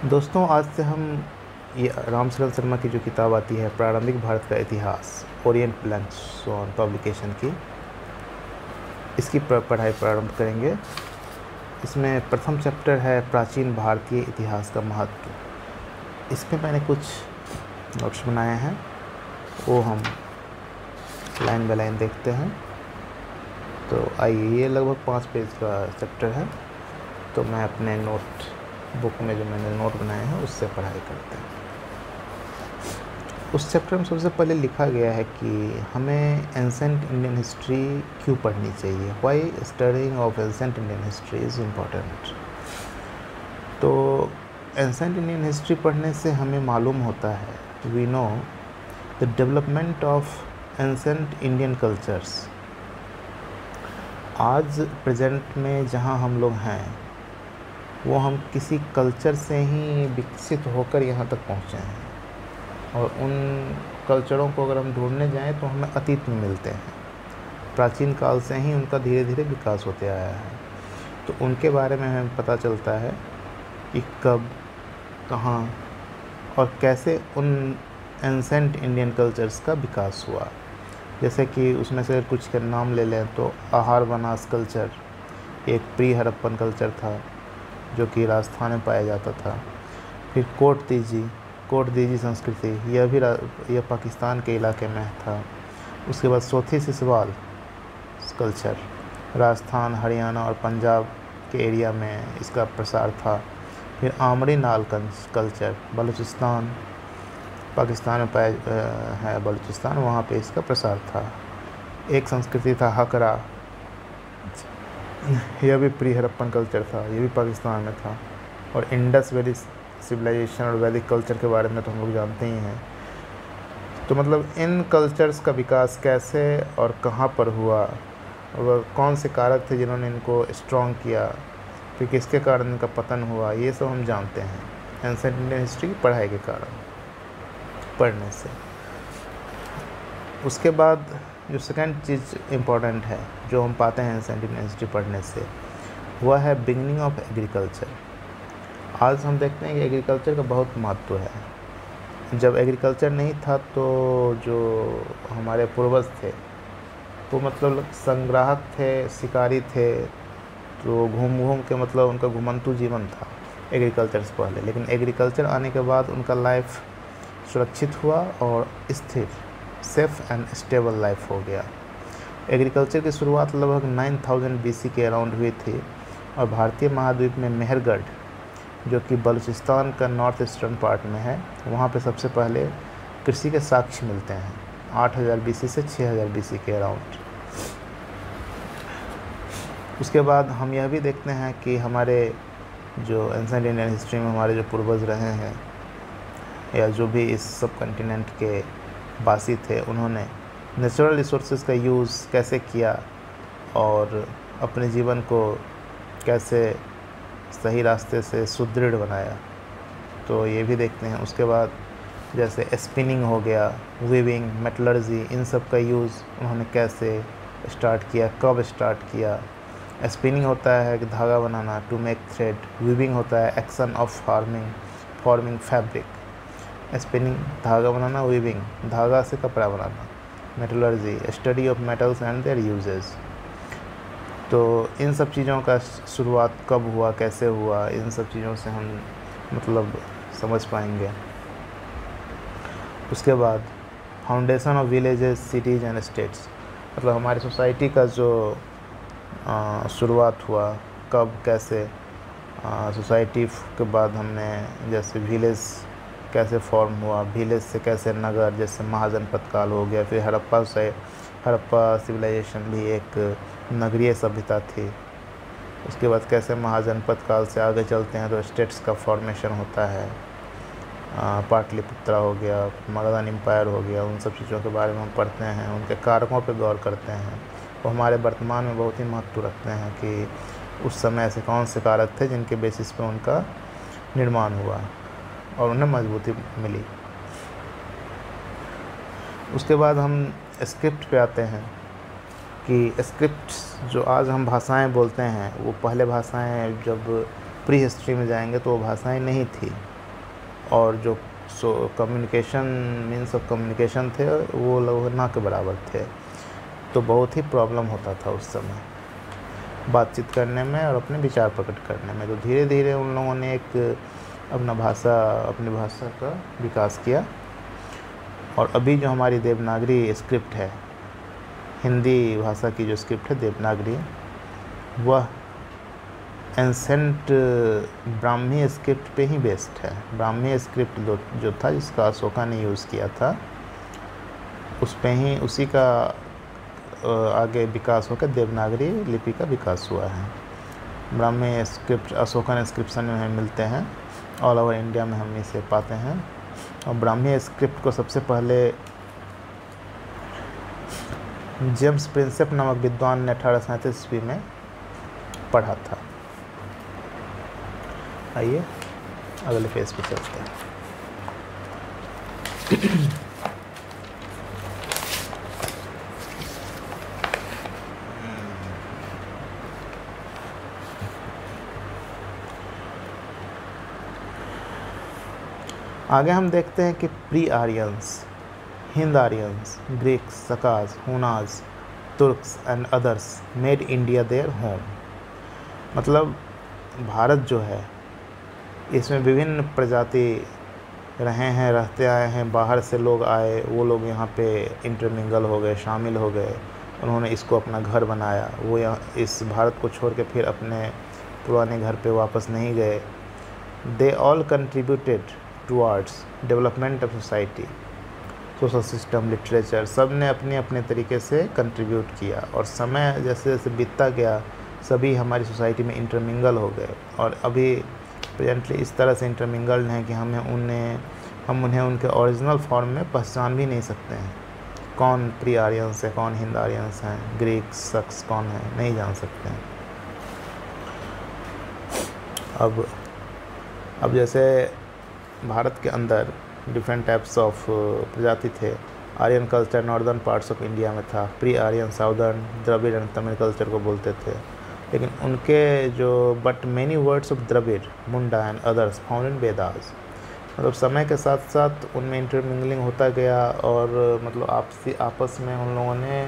दोस्तों, आज से हम ये रामशरण शर्मा की जो किताब आती है प्रारंभिक भारत का इतिहास, ओरिएंट ब्लैंक्स ऑन पब्लिकेशन की, इसकी पढ़ाई प्रारंभ करेंगे। इसमें प्रथम चैप्टर है प्राचीन भारतीय इतिहास का महत्व। इसमें मैंने कुछ नोट्स बनाए हैं, वो हम लाइन बाय लाइन देखते हैं। तो आइए, ये लगभग 5 पेज का चैप्टर है। तो मैं अपने नोट बुक में जो मैंने नोट बनाए हैं उससे पढ़ाई करते हैं। उस चैप्टर में सबसे पहले लिखा गया है कि हमें एंसेंट इंडियन हिस्ट्री क्यों पढ़नी चाहिए, why studying of ancient Indian history is important. तो एंसेंट इंडियन हिस्ट्री पढ़ने से हमें मालूम होता है, we know the development of ancient Indian cultures. आज प्रेजेंट में जहाँ हम लोग हैं वो हम किसी कल्चर से ही विकसित होकर यहाँ तक पहुँचे हैं, और उन कल्चरों को अगर हम ढूंढने जाएं तो हमें अतीत में मिलते हैं। प्राचीन काल से ही उनका धीरे धीरे विकास होते आया है। तो उनके बारे में हमें पता चलता है कि कब, कहाँ और कैसे उन एंसेंट इंडियन कल्चर्स का विकास हुआ। जैसे कि उसमें से कुछ के नाम ले लें तो आहार बनास कल्चर एक प्री हड़प्पन कल्चर था जो कि राजस्थान में पाया जाता था। फिर कोट दीजी संस्कृति, यह पाकिस्तान के इलाके में था। उसके बाद सोथी सिसवाल कल्चर राजस्थान, हरियाणा और पंजाब के एरिया में इसका प्रसार था। फिर आमरी नाल कल्चर बलूचिस्तान, पाकिस्तान में पाया है बलूचिस्तान, वहाँ पे इसका प्रसार था। एक संस्कृति था हकरा, यह भी प्री हड़प्पन कल्चर था, ये भी पाकिस्तान में था। और इंडस वैली सिविलाइजेशन और वैदिक कल्चर के बारे में तो हम लोग जानते ही हैं। तो मतलब इन कल्चर्स का विकास कैसे और कहाँ पर हुआ, और कौन से कारक थे जिन्होंने इनको स्ट्रॉन्ग किया, फिर किसके कारण इनका पतन हुआ, ये सब हम जानते हैं एंसेंट इंडियन हिस्ट्री की पढ़ाई के कारण, पढ़ने से। उसके बाद जो सेकंड चीज़ इम्पॉर्टेंट है जो हम पाते हैं एंसेंट इंडियन हिस्ट्री पढ़ने से, वह है बिगनिंग ऑफ एग्रीकल्चर। आज हम देखते हैं कि एग्रीकल्चर का बहुत महत्व है। जब एग्रीकल्चर नहीं था तो जो हमारे पूर्वज थे वो मतलब संग्राहक थे, शिकारी थे, तो घूम घूम के मतलब उनका घुमंतू जीवन था एग्रीकल्चर से पहले। लेकिन एग्रीकल्चर आने के बाद उनका लाइफ सुरक्षित हुआ और स्थिर, सेफ एंड स्टेबल लाइफ हो गया। एग्रीकल्चर की शुरुआत लगभग 9000 BC के अराउंड हुई थी, और भारतीय महाद्वीप में मेहरगढ़, जो कि बलूचिस्तान का नॉर्थ ईस्टर्न पार्ट में है, वहाँ पे सबसे पहले कृषि के साक्ष्य मिलते हैं 8000 BC से 6000 BC के अराउंड। उसके बाद हम यह भी देखते हैं कि हमारे जो एंसेंट इंडियन हिस्ट्री में हमारे जो पूर्वज रहे हैं, या जो भी इस सब कंटिनेंट के वासी थे, उन्होंने नेचुरल रिसोर्सेज का यूज़ कैसे किया और अपने जीवन को कैसे सही रास्ते से सुदृढ़ बनाया, तो ये भी देखते हैं। उसके बाद जैसे स्पिनिंग हो गया, वीविंग, मेटलर्जी, इन सब का यूज़ उन्होंने कैसे स्टार्ट किया, कब स्टार्ट किया। स्पिनिंग होता है कि धागा बनाना, टू मेक थ्रेड। वीविंग होता है action of forming fabric. Spinning धागा बनाना, वीविंग धागा से कपड़ा बनाना। Metallurgy study of metals and their uses. तो इन सब चीज़ों का शुरुआत कब हुआ, कैसे हुआ, इन सब चीज़ों से हम मतलब समझ पाएंगे। उसके बाद foundation of villages, cities and states, मतलब हमारी सोसाइटी का जो शुरुआत हुआ, कब, कैसे। सोसाइटी के बाद हमने जैसे विलेज कैसे फॉर्म हुआ, विलेज से कैसे नगर, जैसे महाजनपद काल हो गया। फिर हड़प्पा सिविलाइजेशन भी एक नगरीय सभ्यता थी। उसके बाद कैसे महाजनपद काल से आगे चलते हैं तो स्टेट्स का फॉर्मेशन होता है। पाटलिपुत्रा हो गया, मगधन एम्पायर हो गया, उन सब चीज़ों के बारे में हम पढ़ते हैं, उनके कारकों पर गौर करते हैं। वो हमारे वर्तमान में बहुत ही महत्व रखते हैं कि उस समय ऐसे कौन से कारक थे जिनके बेसिस पे उनका निर्माण हुआ और उन्हें मजबूती मिली। उसके बाद हम स्क्रिप्ट पे आते हैं कि स्क्रिप्ट जो आज हम भाषाएं बोलते हैं, वो पहले भाषाएं जब प्री हिस्ट्री में जाएंगे तो वो भाषाएं नहीं थी। और जो कम्युनिकेशन मीन्स ऑफ कम्युनिकेशन थे वो लोग ना के बराबर थे। तो बहुत ही प्रॉब्लम होता था उस समय बातचीत करने में और अपने विचार प्रकट करने में। तो धीरे धीरे उन लोगों ने एक अपनी भाषा का विकास किया। और अभी जो हमारी देवनागरी स्क्रिप्ट है, हिंदी भाषा की जो स्क्रिप्ट है देवनागरी, वह एंसेंट ब्राह्मी स्क्रिप्ट पे ही बेस्ड है। ब्राह्मी स्क्रिप्ट जो था जिसका अशोका ने यूज़ किया था, उस पे ही उसी का आगे विकास होकर देवनागरी लिपि का विकास हुआ है। ब्राह्मी स्क्रिप्ट अशोकन इंस्क्रिप्शन में मिलते हैं, ऑल ओवर इंडिया में हम इसे पाते हैं। और ब्राह्मी स्क्रिप्ट को सबसे पहले जेम्स प्रिंसेप नामक विद्वान ने 1837 ईस्वी में पढ़ा था। आइए अगले पेज पे चलते हैं। आगे हम देखते हैं कि प्री आर्यंस, हिंद Aryans, Greeks, Sakas, Hunas, Turks and others made India their home. मतलब भारत जो है इसमें विभिन्न प्रजाति रहते आए हैं। बाहर से लोग आए, वो लोग यहाँ पे इंटरमिंगल हो गए, शामिल हो गए, उन्होंने इसको अपना घर बनाया। वो यहाँ इस भारत को छोड़ के फिर अपने पुराने घर पे वापस नहीं गए। They all contributed towards development of society, social system, literature, सब ने अपने अपने तरीके से कंट्रीब्यूट किया। और समय जैसे जैसे बीतता गया सभी हमारी सोसाइटी में इंटरमिंगल हो गए। और अभी प्रेजेंटली इस तरह से इंटरमिंगल्ड हैं कि हम उन्हें उनके ओरिजिनल फॉर्म में पहचान भी नहीं सकते हैं। कौन प्री आर्यंस है, कौन हिंद आर्यंस हैं, ग्रीक सक्स कौन है, नहीं जान सकते हैं। अब जैसे भारत के अंदर डिफरेंट टाइप्स ऑफ प्रजाति थे। Aryan culture northern parts of India में था। Pre Aryan southern Dravid and Tamil culture को बोलते थे। लेकिन उनके जो but many words of Dravid, Munda and others found in Vedas. मतलब समय के साथ साथ उनमें इंटरमिंगलिंग होता गया और मतलब आपस में उन लोगों ने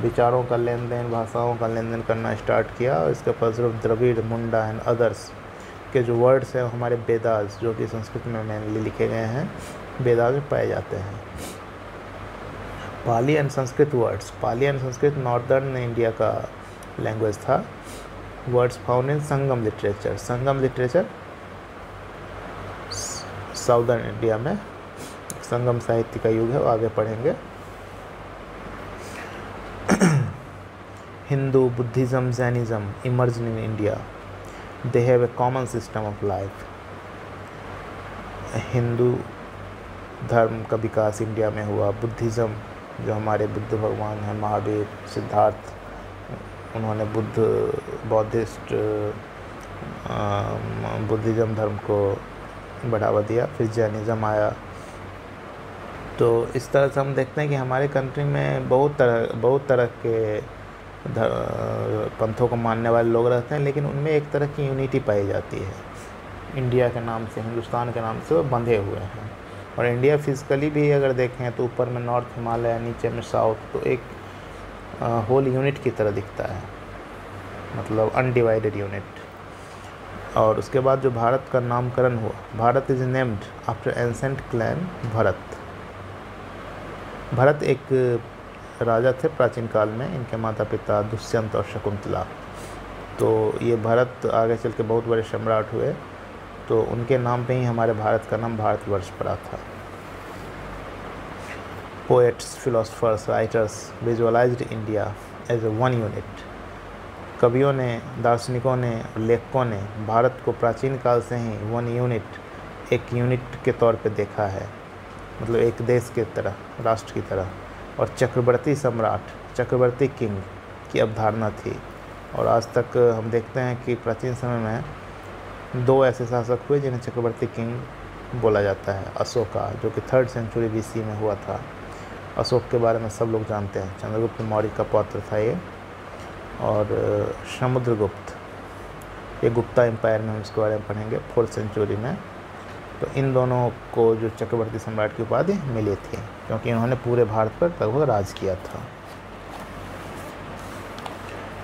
विचारों का लेन देन, भाषाओं का लेन देन करना स्टार्ट किया। और इसके फलस्वरूप द्रविड़, मुंडा एंड अदर्स के जो वर्ड्स हैं हमारे वेदास, जो कि संस्कृत में मेनली लिखे गए हैं, वेदास में पाए जाते हैं। Pali and Sanskrit words, Pali and Sanskrit northern India का लैंग्वेज था। Words found in Sangam literature, Sangam literature southern India में संगम साहित्य का युग है, वो आगे पढ़ेंगे। Hindu, Buddhism, Jainism emerged in India, they have a common system of life. Hindu धर्म का विकास इंडिया में हुआ। बुद्धिज़्म, जो हमारे बुद्ध भगवान हैं, महावीर, सिद्धार्थ, उन्होंने बुद्धिज़्म धर्म को बढ़ावा दिया। फिर जैनिज़्म आया। तो इस तरह से हम देखते हैं कि हमारे कंट्री में बहुत तरह के पंथों को मानने वाले लोग रहते हैं, लेकिन उनमें एक तरह की यूनिटी पाई जाती है। इंडिया के नाम से, हिंदुस्तान के नाम से वो बंधे हुए हैं। और इंडिया फिजिकली भी अगर देखें तो ऊपर में नॉर्थ हिमालय, नीचे में साउथ, तो एक होल यूनिट की तरह दिखता है, मतलब अनडिवाइडेड यूनिट। और उसके बाद जो भारत का नामकरण हुआ, Bharat is named after ancient clan Bharat. Bharat एक राजा थे प्राचीन काल में, इनके माता पिता दुष्यंत और शकुंतला। तो ये भरत आगे चल के बहुत बड़े सम्राट हुए, तो उनके नाम पे ही हमारे भारत का नाम भारतवर्ष पड़ा था। Poets, philosophers, writers visualised India as a one unit. कवियों ने, दार्शनिकों ने, लेखकों ने भारत को प्राचीन काल से ही वन यूनिट, एक यूनिट के तौर पे देखा है, मतलब एक देश के तरह, राष्ट्र की तरह। और चक्रवर्ती सम्राट, चक्रवर्ती किंग की अवधारणा थी। और आज तक हम देखते हैं कि प्राचीन समय में 2 ऐसे शासक हुए जिन्हें चक्रवर्ती किंग बोला जाता है। अशोका, जो कि 3rd सेंचुरी BC में हुआ था। अशोक के बारे में सब लोग जानते हैं, चंद्रगुप्त मौर्य का पौत्र था ये। और समुद्रगुप्त, ये गुप्ता एम्पायर में हम इसके बारे में पढ़ेंगे, 4th सेंचुरी में। तो इन दोनों को जो चक्रवर्ती सम्राट की उपाधि मिली थी, क्योंकि इन्होंने पूरे भारत पर लगभग राज किया था।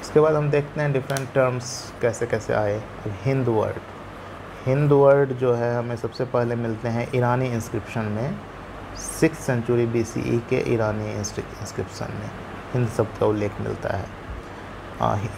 इसके बाद हम देखते हैं डिफरेंट टर्म्स कैसे कैसे आए। अब हिंद वर्ड जो है हमें सबसे पहले मिलते हैं ईरानी इंस्क्रिप्शन में, 6th सेंचुरी BCE के ईरानी इंस्क्रिप्शन में हिंद शब्द का उल्लेख मिलता है।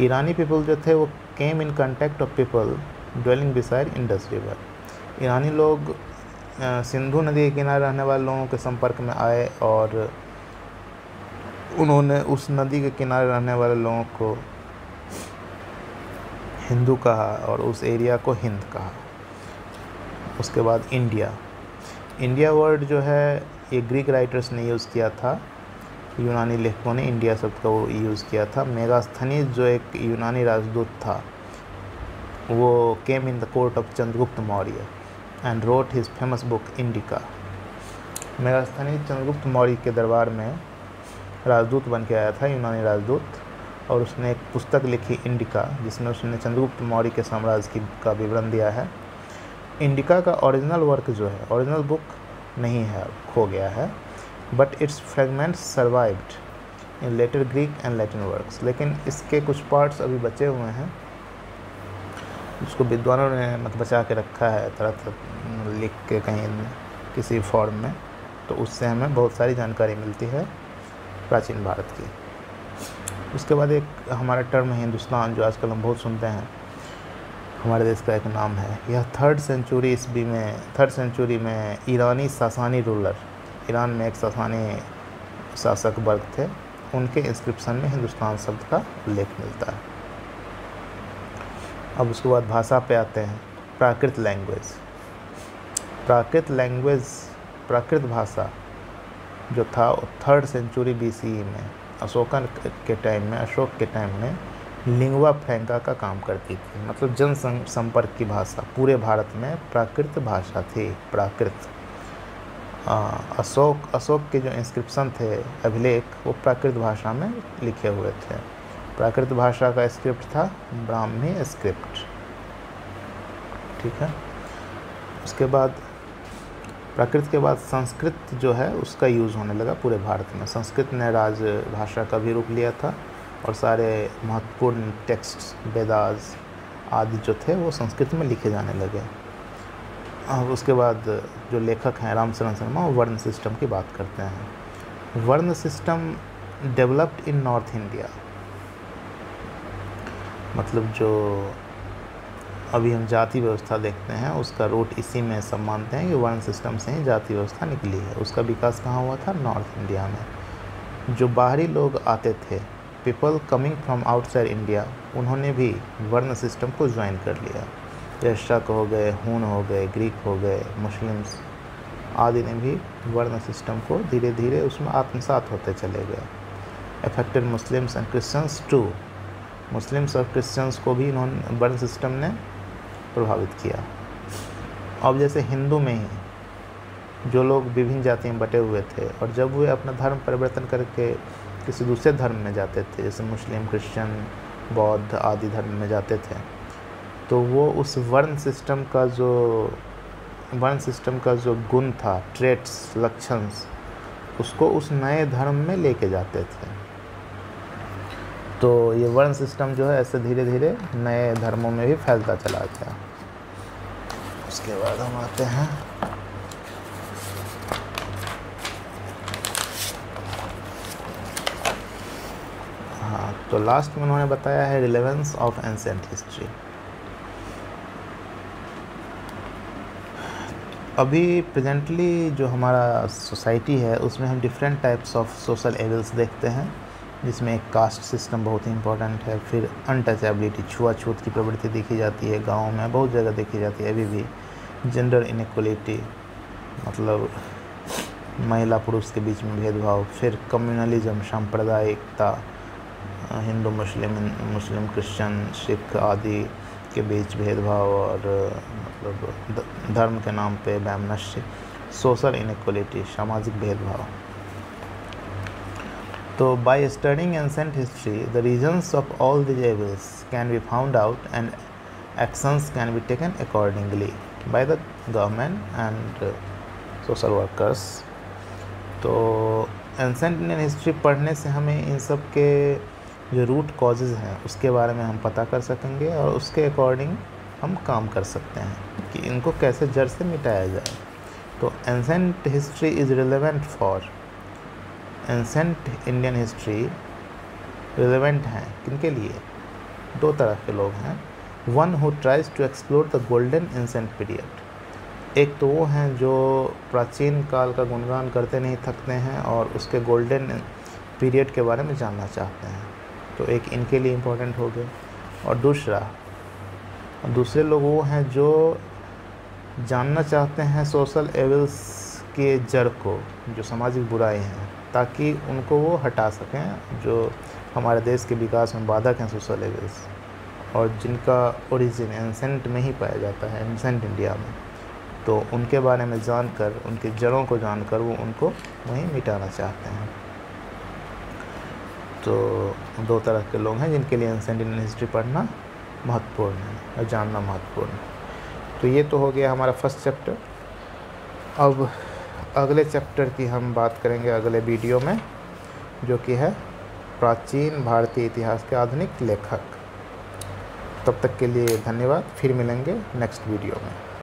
ईरानी पीपल जो थे वो came in contact of people dwelling beside Indus river. ईरानी लोग सिंधु नदी के किनारे रहने वाले लोगों के संपर्क में आए और उन्होंने उस नदी के किनारे रहने वाले लोगों को हिंदू कहा और उस एरिया को हिंद कहा। उसके बाद इंडिया वर्ड जो है ये ग्रीक राइटर्स ने यूज़ किया था, यूनानी लेखकों ने इंडिया शब्द का वो यूज़ किया था। मेगास्थनीज जो एक यूनानी राजदूत था वो came in the court of Chandragupta Maurya and wrote his famous book Indica. Megasthenes Chandragupta Maurya के दरबार में राजदूत बन के आया था, यूनानी राजदूत, और उसने एक पुस्तक लिखी इंडिका, जिसमें उसने चंद्रगुप्त मौर्य के साम्राज्य का विवरण दिया है। इंडिका का ओरिजिनल वर्क जो है, ओरिजिनल बुक नहीं है, खो गया है, but its fragments survived in later Greek and Latin works. लेकिन इसके कुछ पार्ट्स अभी बचे हुए हैं, उसको विद्वानों ने मत बचा के रखा है तरह तरह लिख के कहीं किसी फॉर्म में, तो उससे हमें बहुत सारी जानकारी मिलती है प्राचीन भारत की। उसके बाद एक हमारा टर्म है हिंदुस्तान, जो आजकल हम बहुत सुनते हैं, हमारे देश का एक नाम है। यह 3rd सेंचुरी में ईरानी सासानी रूलर, ईरान में एक सासानी शासक वर्ग थे, उनके इंस्क्रिप्शन में हिंदुस्तान शब्द का उल्लेख मिलता है। अब उसके बाद भाषा पे आते हैं। प्राकृत भाषा जो था 3rd सेंचुरी BCE में अशोक के टाइम में लिंगुआ फ्रैंका का काम करती थी, मतलब जन संपर्क की भाषा। पूरे भारत में प्राकृत भाषा थी। अशोक के जो इंस्क्रिप्शन थे, अभिलेख, वो प्राकृत भाषा में लिखे हुए थे। प्राकृत भाषा का स्क्रिप्ट था ब्राह्मी स्क्रिप्ट, ठीक है। उसके बाद प्राकृत के बाद संस्कृत जो है उसका यूज़ होने लगा पूरे भारत में। संस्कृत ने राजभाषा का भी रूप लिया था और सारे महत्वपूर्ण टेक्स्ट, वेदास आदि जो थे वो संस्कृत में लिखे जाने लगे। अब उसके बाद जो लेखक हैं रामशरण शर्मा, वो वर्ण सिस्टम की बात करते हैं। वर्ण system developed in north India, मतलब जो अभी हम जाति व्यवस्था देखते हैं उसका रूट इसी में सब मानते हैं कि वर्ण सिस्टम से ही जाति व्यवस्था निकली है। उसका विकास कहाँ हुआ था? नॉर्थ इंडिया में। जो बाहरी लोग आते थे, people coming from outside India, उन्होंने भी वर्ण सिस्टम को ज्वाइन कर लिया। जैसे शक हो गए, हून हो गए, ग्रीक हो गए, मुस्लिम्स आदि ने भी वर्ण सिस्टम को धीरे धीरे उसमें आत्मसात होते चले गए। Affected Muslims and Christians too, Muslims और क्रिश्चियंस को भी इन्होंने वर्ण सिस्टम ने प्रभावित किया। अब जैसे हिंदू में ही जो लोग विभिन्न जाति में बटे हुए थे और जब वे अपना धर्म परिवर्तन करके किसी दूसरे धर्म में जाते थे, जैसे मुस्लिम, क्रिश्चियन, बौद्ध आदि धर्म में जाते थे, तो वो उस वर्ण सिस्टम का जो गुण था, ट्रेट्स, लक्षण, उसको उस नए धर्म में लेके जाते थे। तो ये वर्ण सिस्टम जो है ऐसे धीरे धीरे नए धर्मों में भी फैलता चला गया। उसके बाद हम आते हैं तो लास्ट में उन्होंने बताया है रिलेवेंस ऑफ एंसेंट हिस्ट्री। अभी प्रेजेंटली जो हमारा सोसाइटी है उसमें हम different types of social evils देखते हैं, जिसमें एक कास्ट सिस्टम बहुत ही इम्पोर्टेंट है। फिर अनटचेबिलिटी, छुआछूत की प्रवृत्ति देखी जाती है, गाँव में बहुत जगह देखी जाती है अभी भी। जेंडर इनइक्वलिटी, मतलब महिला पुरुष के बीच में भेदभाव। फिर कम्युनलिज्म, सांप्रदायिकता, हिंदू मुस्लिम क्रिश्चियन सिख आदि के बीच भेदभाव और मतलब धर्म के नाम पे वैमनस्य। सोशल इनइक्वलिटी, सामाजिक भेदभाव। तो by studying ancient history the reasons of all the evils can be found out and actions can be taken accordingly. By the government and social workers. तो एंसेंट इंडियन हिस्ट्री पढ़ने से हमें इन सब के जो रूट कॉजेज़ हैं उसके बारे में हम पता कर सकेंगे और उसके अकॉर्डिंग हम काम कर सकते हैं कि इनको कैसे जड़ से मिटाया जाए। तो ancient history is relevant for, ancient Indian history relevant हैं किनके लिए? दो तरह के लोग हैं। One who tries to explore the golden ancient period. एक तो वो हैं जो प्राचीन काल का गुणगान करते नहीं थकते हैं और उसके गोल्डन पीरियड के बारे में जानना चाहते हैं, तो एक इनके लिए इम्पोर्टेंट हो गए। और दूसरे लोग वो हैं जो जानना चाहते हैं सोशल एविल्स के जड़ को, जो सामाजिक बुराई हैं, ताकि उनको वो हटा सकें, जो हमारे देश के विकास में बाधक हैं सोशल एविल्स, और जिनका ओरिजिन एंसेंट में ही पाया जाता है, एंसेंट इंडिया में। तो उनके बारे में जानकर, उनकी जड़ों को जानकर वो उनको वहीं मिटाना चाहते हैं। तो दो तरह के लोग हैं जिनके लिए एंसेंट इंडियन हिस्ट्री पढ़ना महत्वपूर्ण है और जानना महत्वपूर्ण है। तो ये तो हो गया हमारा फर्स्ट चैप्टर। अब अगले चैप्टर की हम बात करेंगे अगले वीडियो में, जो कि है प्राचीन भारतीय इतिहास के आधुनिक लेखक। तब तक के लिए धन्यवाद, फिर मिलेंगे नेक्स्ट वीडियो में।